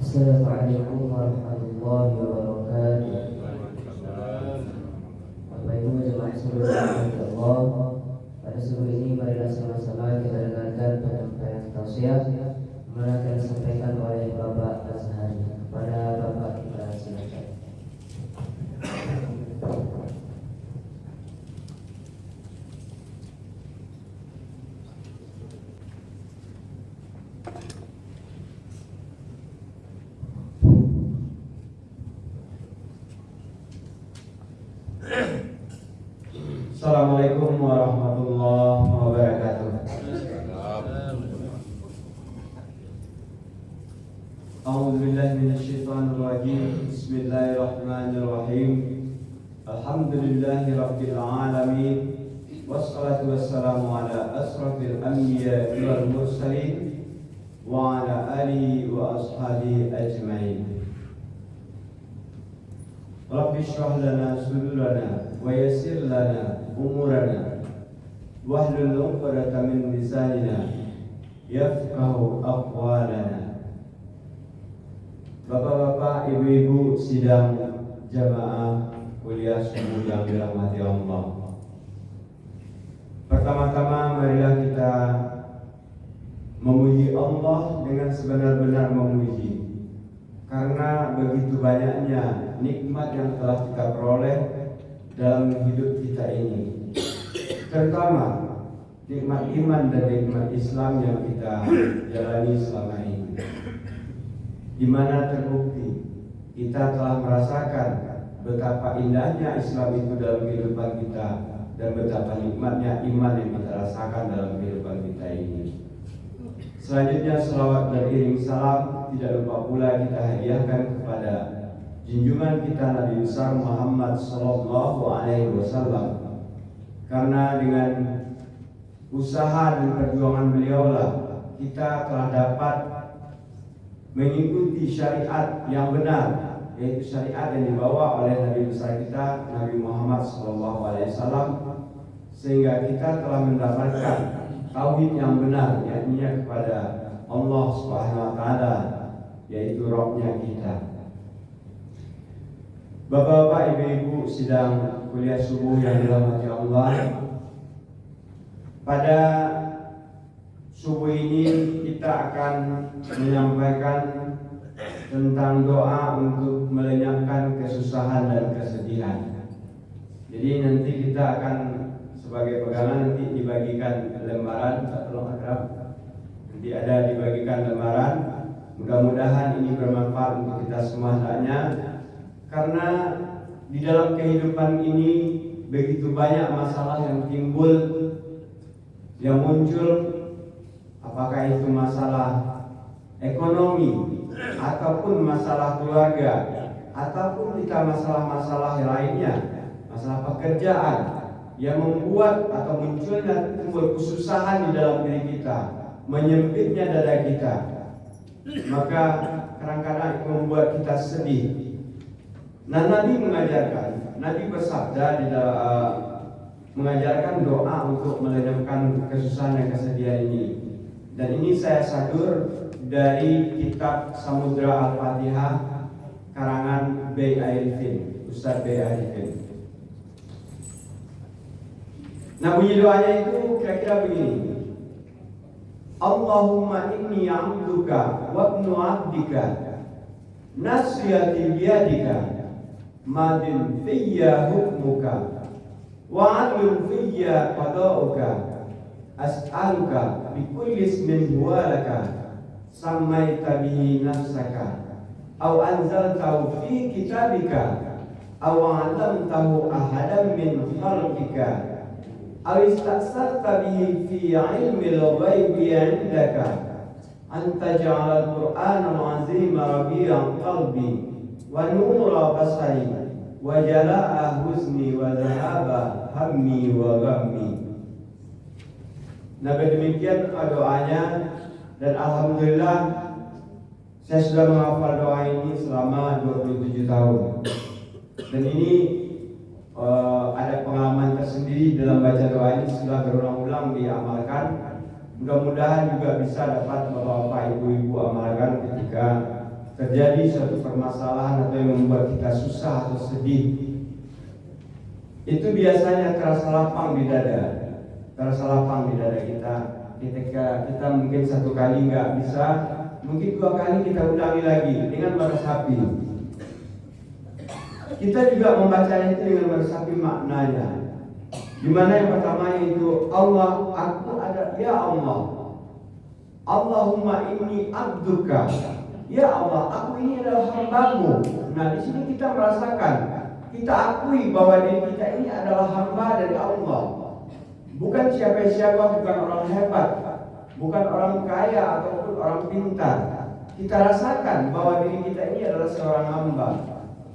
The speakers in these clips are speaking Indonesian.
Assalamualaikum warahmatullahi wabarakatuh. Bapak Ibu jemaah seluruh Allah, pada subuh ini marilah sama-sama kita dengarkan penyampaian tausiah yang akan disampaikan oleh Bapak Azhari. Kepada Bapak kita silakan. Assalamualaikum warahmatullahi wabarakatuh. A'udzubillahi minasyaitonirrajim. Bismillahirrahmanirrahim. Alhamdulillahirabbil alamin. Wassalatu wassalamu ala asrafil anbiya'i wal mursalin wa ala alihi wa ashabihi ajmain. Rabbi shrah lana sudurana wa yassir lana umurana wahlul 'uqdatam min lisanina yafqahu aqwalana. Bapak-bapak, ibu-ibu sidang jamaah kuliah subuh yang dirahmati Allah. Pertama-tama marilah kita memuji Allah dengan sebenar-benar memuji, karena begitu banyaknya nikmat yang telah kita peroleh dalam hidup kita ini, terutama nikmat iman dan nikmat Islam yang kita jalani selama ini, di mana terbukti kita telah merasakan betapa indahnya Islam itu dalam kehidupan kita dan betapa nikmatnya iman yang kita rasakan dalam kehidupan kita ini. Selanjutnya selawat dan iring salam tidak lupa pula kita hadiahkan kepada junjungan kita Nabi besar Muhammad sallallahu alaihi wasallam, karena dengan usaha dan perjuangan beliaulah kita telah dapat mengikuti syariat yang benar, yaitu syariat yang dibawa oleh Nabi besar kita Nabi Muhammad sallallahu alaihi wasallam, sehingga kita telah mendapatkan tauhid yang benar, yakni kepada Allah Subhanahu wa taala, yaitu Rabbnya kita. Bapak-bapak, ibu-ibu sidang kuliah subuh yang dirahmati Allah, pada subuh ini kita akan menyampaikan tentang doa untuk melenyapkan kesusahan dan kesedihan. Jadi nanti kita akan sebagai pegangan nanti dibagikan lembaran, nanti ada dibagikan lembaran. Mudah-mudahan ini bermanfaat untuk kita semua hendaknya, karena di dalam kehidupan ini begitu banyak masalah yang timbul, yang muncul, apakah itu masalah ekonomi ataupun masalah keluarga ataupun kita masalah-masalah lainnya, masalah pekerjaan yang membuat atau munculnya timbul kesusahan di dalam diri kita, menyempitnya dada kita, maka kadang-kadang itu membuat kita sedih. Nah, Nabi mengajarkan, Nabi bersabda di dalam mengajarkan doa untuk melenyapkan kesusahan dan kesedihan ini. Dan ini saya sadur dari kitab Samudra Al-Fatihah karangan B. Arifin, Ustaz B. Arifin. Nah, bunyi doanya itu kira-kira begini: Allahumma inni abduka wa ibnu abdika nasiyati biyadika madin fiyya hukmuka wa adlun fiyya qada'uka as'aluka bikulli ismin huwa laka sammaita bihi nafsaka aw anzaltahu fi kitabika aw 'allamtahu ahadan min khalqika aw istaghfarta bihi fi 'ilmil ghaibi 'indaka an taj'alal qur'ana al-'azima rabi'a qalbi wa nura basari wa jala'a huzni wa dhahaba hammi wa ghammi. Nah, demikian doanya, dan alhamdulillah saya sudah menghafal doa ini selama 27 tahun. Dan ini ada pengalaman tersendiri dalam baca doa ini, sudah berulang-ulang diamalkan. Mudah-mudahan juga bisa dapat bapak-bapak, ibu-ibu amalkan ketika terjadi suatu permasalahan atau yang membuat kita susah atau sedih, itu biasanya terasa lapang di dada kita. Ketika kita mungkin satu kali nggak bisa, mungkin 2 kali kita ulangi lagi dengan meresapi. Kita juga membacanya itu dengan meresapi maknanya. Di mana yang pertama itu Allah, aku ada, ya Allah. Allahumma inni abduka. Ya Allah, aku ini adalah hamba-Mu. Nah, di sini kita merasakan, kita akui bahwa diri kita ini adalah hamba dari Allah. Bukan siapa-siapa, bukan orang hebat, bukan orang kaya ataupun orang pintar. Kita rasakan bahwa diri kita ini adalah seorang hamba.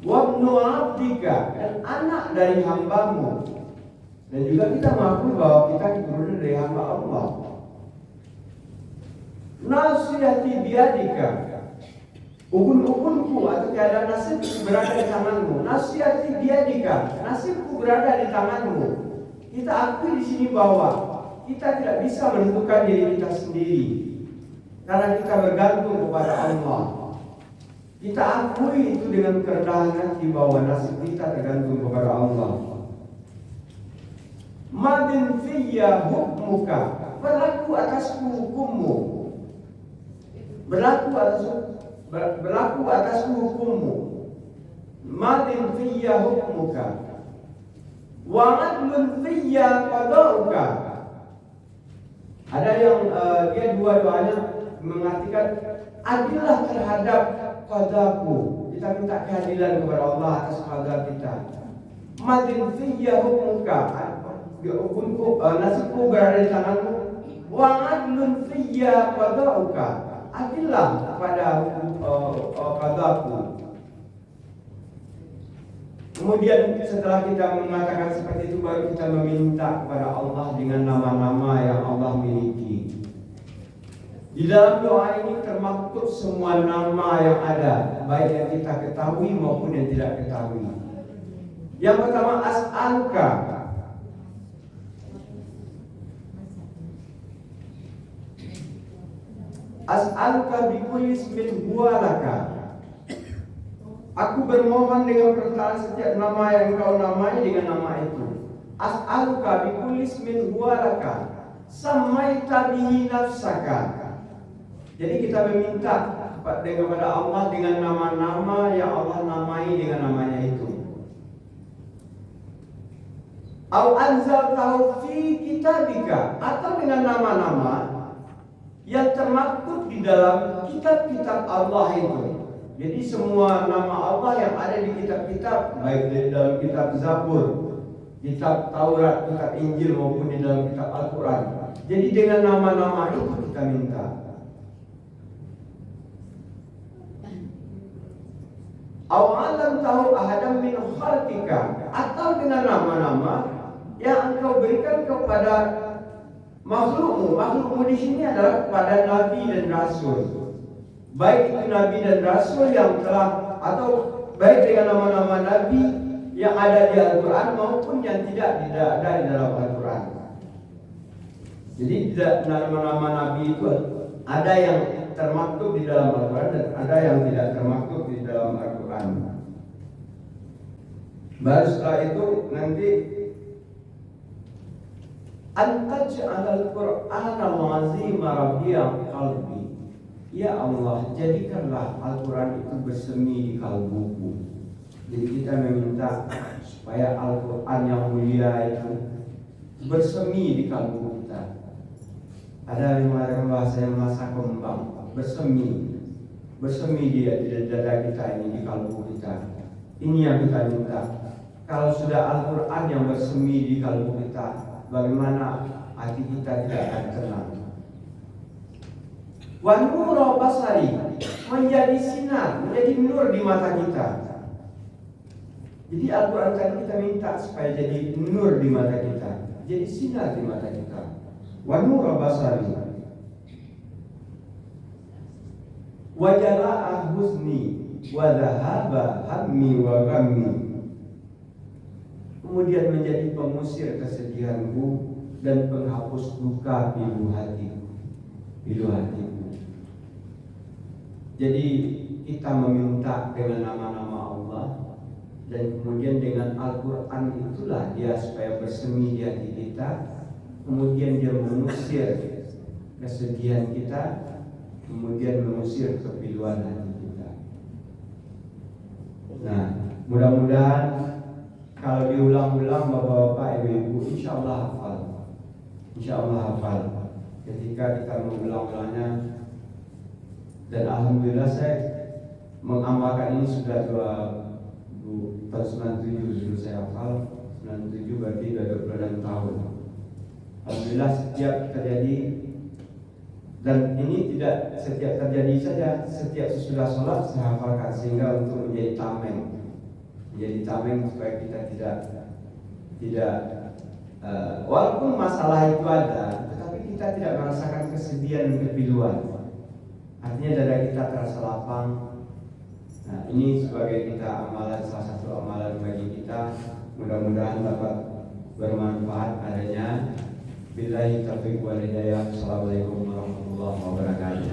Wabnu abdika, dan anak dari hamba-Mu. Dan juga kita mengakui bahwa kita keturunan dari hamba Allah. Nasihati biadika, ubun-ubunku atau keadaan nasibku berada di tangan-Mu. Nasihati biadika, nasibku berada di tangan-Mu. Kita akui di sini bahwa kita tidak bisa menentukan diri kita sendiri, karena kita bergantung kepada Allah. Kita akui itu dengan kerendahan hati bahwa nasib kita tergantung kepada Allah. Madin fiyya hukmuka, berlaku atasku hukummu. Berlaku atasku hukummu. Madin fiyya hukmuka, wa adlun fiyya qada'uka. Ada yang dia dua-duanya mengartikan adillah terhadap qadaku. Kita minta keadilan kepada Allah atas qada kita. Madin fiyya hukmuka, nasibku berada di tanganmu. Wa adlun fiyya qada'uka, adillah pada qadaku. Kemudian setelah kita mengatakan seperti itu, baru kita meminta kepada Allah dengan nama-nama yang Allah miliki. Di dalam doa ini termaktub semua nama yang ada, baik yang kita ketahui maupun yang tidak ketahui. Yang pertama, as'aluka. As'aluka bikulli ismin huwa laka. Aku bermohon dengan perkataan setiap nama yang Engkau namai dengan nama itu. As'aluka bikulli ismin huwa laka sammaita bihi nafsaka. Jadi kita meminta kepada Allah dengan nama-nama yang Allah namai dengan namanya itu. Au anzaltahu fi kitabika, atau dengan nama-nama yang termaktub di dalam kitab-kitab Allah itu. Jadi semua nama Allah yang ada di kitab-kitab, baik di dalam kitab Zabur, kitab Taurat, kitab Injil maupun di dalam kitab Al-Quran. Jadi dengan nama-nama itu kita minta. Awalan tahu ahadam min khalqika, atau dengan nama-nama yang Engkau berikan kepada makhlukmu. Makhlukmu di sini adalah kepada Nabi dan Rasul. Baik itu Nabi dan Rasul yang telah, atau baik dengan nama-nama Nabi yang ada di Al-Quran maupun yang tidak ada di dalam Al-Quran. Jadi nama-nama Nabi itu ada yang termaktub di dalam Al-Quran dan ada yang tidak termaktub di dalam Al-Quran. Baru setelah itu nanti antaj'alal Qur'ana wa'azima rabi'a qalbi. Ya Allah, jadikanlah Al-Quran itu bersemi di kalbuku. Jadi kita meminta supaya Al-Quran yang mulia itu bersemi di kalbu kita. Ada yang mengatakan bahasa yang masa kembang, bersemi dia di dada kita ini, di kalbu kita. Ini yang kita minta. Kalau sudah Al-Quran yang bersemi di kalbu kita, bagaimana hati kita tidak akan tenang. Wa nura basari, menjadi sinar, menjadi nur di mata kita. Jadi Al-Quran tadi kita minta supaya jadi nur di mata kita, jadi sinar di mata kita. Wa nura basari, wa jala'a huzni, wa dhahaba hammi wa ghammi. Kemudian menjadi pengusir kesedihanku dan penghapus duka pilu hatiku. Pilu hatiku. Jadi kita meminta dengan nama-nama Allah, dan kemudian dengan Al-Quran itulah dia supaya bersemi di hati kita. Kemudian dia mengusir kesedihan kita, kemudian mengusir kepiluan hati kita. Nah, mudah-mudahan kalau diulang-ulang bapak-bapak, ibu-ibu, insya Allah hafal. Insya Allah hafal ketika kita mengulang-ulangnya. Dan alhamdulillah saya mengamalkan ini sudah 97 dulu saya hafal. 97 berarti sudah 26 tahun. Alhamdulillah setiap terjadi, dan ini tidak setiap terjadi saja, setiap sesudah sholat saya hafalkan, sehingga untuk menjadi tameng supaya kita tidak walaupun masalah itu ada, tetapi kita tidak merasakan kesedihan dan kepiluan. Artinya dada kita terasa lapang. Nah, ini sebagai kita amalan, salah satu amalan bagi kita. Mudah-mudahan dapat bermanfaat adanya. Billahi taufiq wal hidayah. Assalamualaikum warahmatullahi wabarakatuh.